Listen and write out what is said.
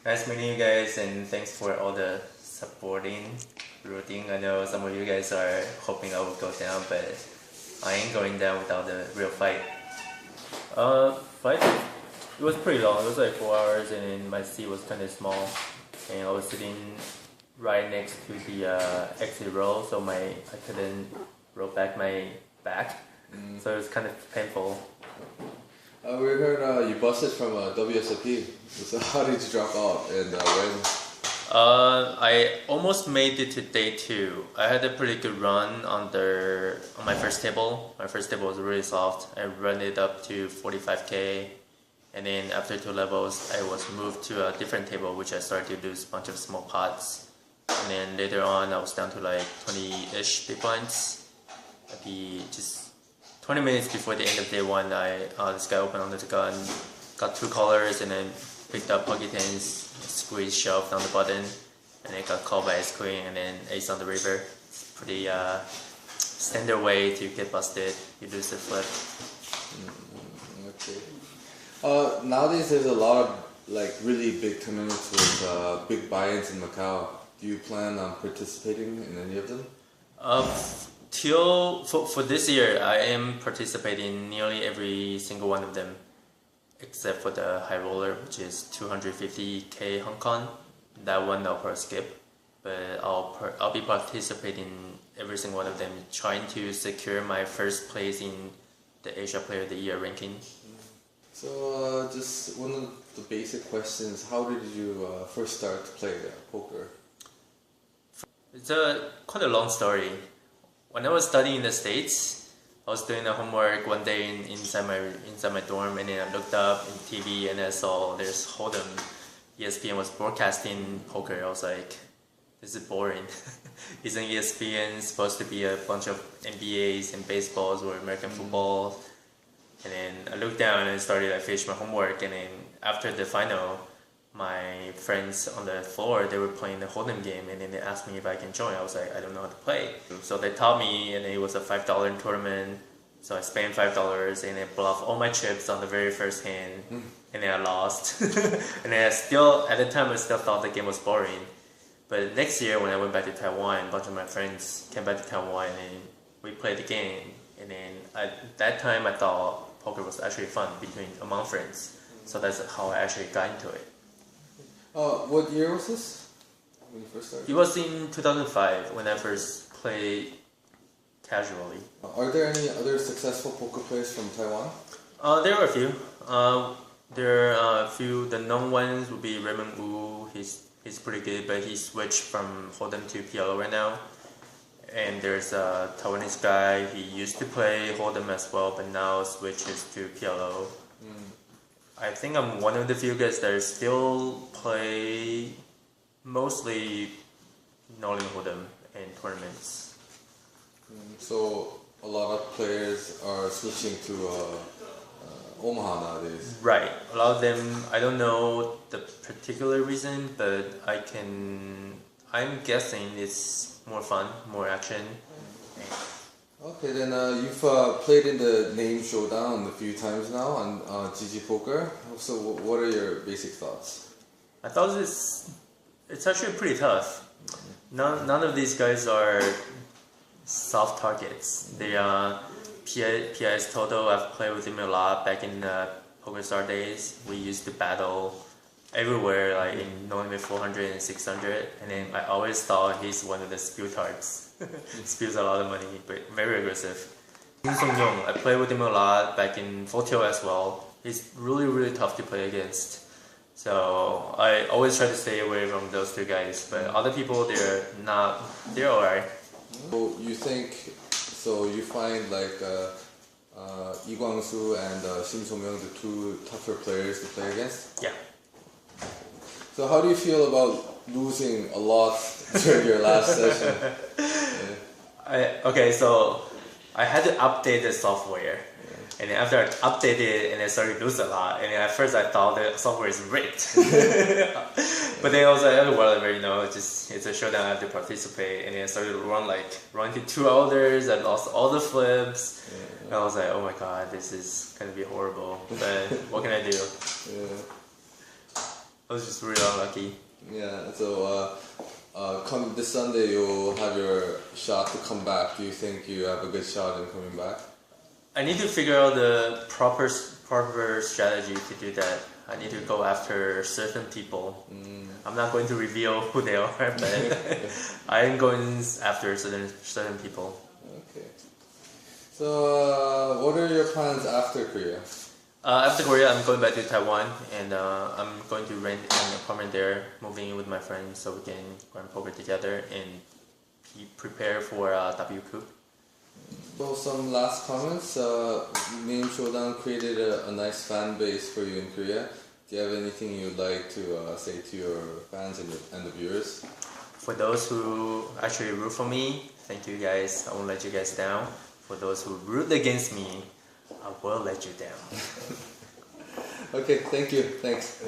Nice meeting you guys, and thanks for all the supporting, rooting. I know some of you guys are hoping I would go down, but I ain't going down without a real fight. Fight, it was pretty long. It was like 4 hours, and then my seat was kind of small, and I was sitting right next to the exit row, so I couldn't roll back my back, so it was kind of painful. We heard you busted from WSOP. So how did you drop out and when? I almost made it to day 2. I had a pretty good run on my first table. My first table was really soft. I ran it up to 45k, and then after 2 levels, I was moved to a different table, which I started to do a bunch of small pots. And then later on, I was down to like 20-ish big blinds. Just 20 minutes before the end of day 1, this guy opened on the gun, got 2 colors, and then picked up pocket tens, squeezed shove down the button, and then got called by ace queen, and then ace on the river. It's pretty standard way to get busted. You lose the flip. Okay. Nowadays, there's a lot of like really big tournaments with big buy-ins in Macau. Do you plan on participating in any of them? For this year, I am participating in nearly every single one of them, except for the high roller, which is 250k Hong Kong. That one I'll probably skip, but I'll be participating in every single one of them, trying to secure my first place in the Asia Player of the Year ranking. So just one of the basic questions: how did you first start to play poker? It's quite a long story. When I was studying in the States, I was doing the homework one day inside my dorm, and then I looked up in TV and I saw there's Hold'em. ESPN was broadcasting poker. I was like, this is boring. Isn't ESPN supposed to be a bunch of NBAs and baseballs or American football? And then I looked down and I started to finish my homework, and then after the final, my friends on the floor, they were playing the Hold'em game, and then they asked me if I can join. I was like, I don't know how to play. So they taught me, and it was a $5 tournament. So I spent $5 and I bluffed all my chips on the very first hand, and then I lost. And then at the time, I still thought the game was boring. But next year, when I went back to Taiwan, a bunch of my friends came back to Taiwan, and we played the game. And then at that time, I thought poker was actually fun among friends. So that's how I actually got into it. What year was this when you first started? It was in 2005 when I first played casually. Are there any other successful poker players from Taiwan? There are a few. There are a few. The known ones would be Raymond Wu. He's pretty good, but he switched from Hold'em to PLO right now. And there's a Taiwanese guy. He used to play Hold'em as well, but now switches to PLO. I think I'm one of the few guys that still play mostly Nolan Hold'em in tournaments. So a lot of players are switching to Omaha nowadays. Right. A lot of them, I don't know the particular reason, but I'm guessing it's more fun, more action. Okay, then you've played in the Name Showdown a few times now on GG Poker. So what are your basic thoughts? I thought it's actually pretty tough. None of these guys are soft targets. They are PIS Toto. I've played with him a lot back in the PokerStar days. We used to battle everywhere, like in No Limit 400 and 600, and then I always thought he's one of the spew tarts. Spills a lot of money, but very aggressive. Song Yong, I played with him a lot back in 4-tail as well. He's really tough to play against. So I always try to stay away from those 2 guys. But other people, they're alright. So you find like Lee Guangsu and Sim So-myung the 2 tougher players to play against? Yeah. So how do you feel about losing a lot during your last session? So I had to update the software, and then after I updated it, and I started to lose a lot. And then at first I thought the software is rigged, but then I was like, oh, whatever, it's a showdown, I have to participate. And then I started to run to 2 others. I lost all the flips. And I was like, oh my god, this is gonna be horrible. But what can I do? I was just really unlucky. Yeah, so come this Sunday you'll have your shot to come back. Do you think you have a good shot in coming back? I need to figure out the proper strategy to do that. I need to go after certain people. I'm not going to reveal who they are, but I am going after certain people. Okay. So what are your plans after Korea? After Korea, I'm going back to Taiwan, and I'm going to rent an apartment there, moving in with my friends so we can run poker together and prepare for WCOOP. Well, some last comments. Name Showdown created a nice fan base for you in Korea. Do you have anything you'd like to say to your fans and the viewers? For those who actually root for me, thank you guys. I won't let you guys down. For those who root against me, I will let you down. Okay, thank you. Thanks.